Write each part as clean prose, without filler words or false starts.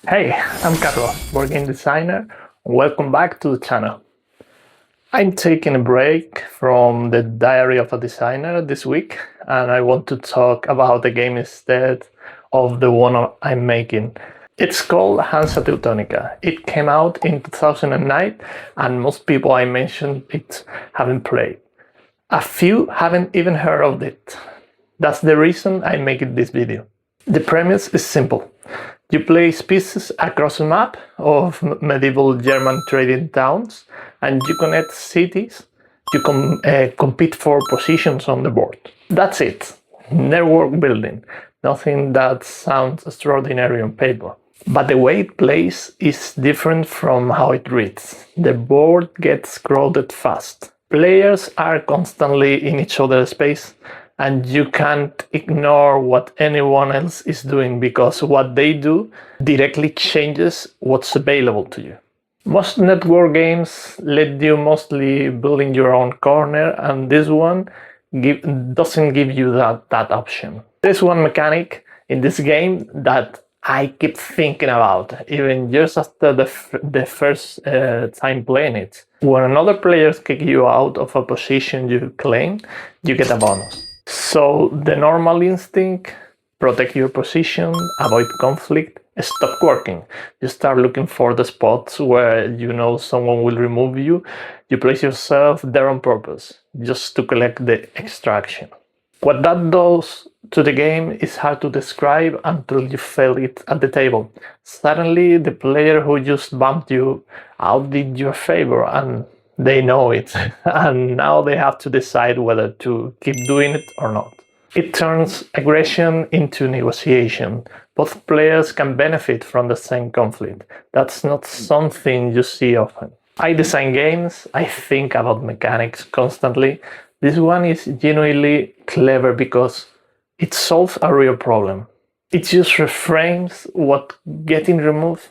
Hey, I'm Carlos, board game designer. Welcome back to the channel. I'm taking a break from the Diary of a Designer this week, and I want to talk about the game instead of the one I'm making. It's called Hansa Teutonica. It came out in 2009, and most people I mentioned it haven't played. A few haven't even heard of it. That's the reason I make this video. The premise is simple. You place pieces across a map of medieval German trading towns, and you connect cities. You compete for positions on the board. That's it. Network building. Nothing that sounds extraordinary on paper. But the way it plays is different from how it reads. The board gets crowded fast. Players are constantly in each other's space, and you can't ignore what anyone else is doing because what they do directly changes what's available to you. Most network games let you mostly build in your own corner, and this one doesn't give you that option. There's one mechanic in this game that I keep thinking about, even years after the first time playing it. When another player kick you out of a position you claim, you get a bonus. So the normal instinct, protect your position, avoid conflict, stop working. You start looking for the spots where you know someone will remove you. You place yourself there on purpose, just to collect the extraction. What that does to the game is hard to describe until you fail it at the table. Suddenly, the player who just bumped you out did you a favor, and they know it. And now they have to decide whether to keep doing it or not. It turns aggression into negotiation. Both players can benefit from the same conflict. That's not something you see often. I design games, I think about mechanics constantly. This one is genuinely clever because it solves a real problem. It just reframes what getting removed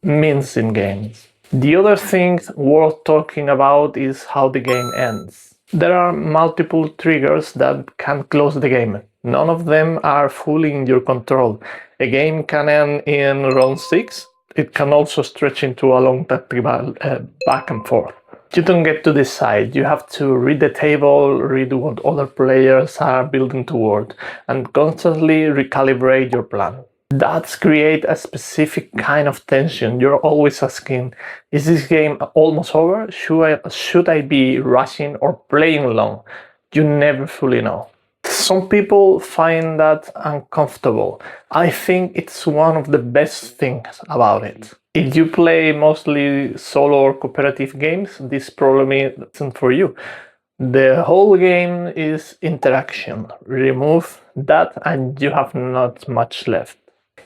means in games. The other thing worth talking about is how the game ends. There are multiple triggers that can close the game. None of them are fully in your control. A game can end in round 6. It can also stretch into a long tactical back and forth. You don't get to decide. You have to read the table, read what other players are building toward, and constantly recalibrate your plan. That's create a specific kind of tension. You're always asking, is this game almost over? Should I be rushing or playing long? You never fully know. Some people find that uncomfortable. I think it's one of the best things about it. If you play mostly solo or cooperative games, this probably isn't for you. The whole game is interaction. Remove that and you have not much left.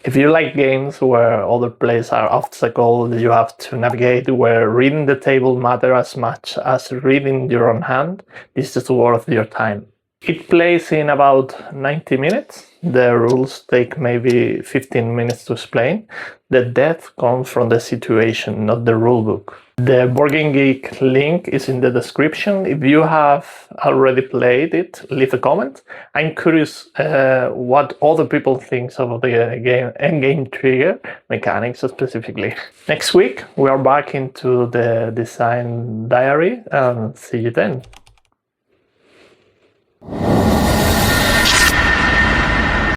If you like games where other players are obstacles you have to navigate, where reading the table matters as much as reading your own hand, this is worth your time. It plays in about 90 minutes. The rules take maybe 15 minutes to explain. The depth comes from the situation, not the rulebook. The Board Game Geek link is in the description. If you have already played it, leave a comment. I'm curious what other people think of the endgame trigger mechanics specifically. Next week, we are back into the design diary, and see you then.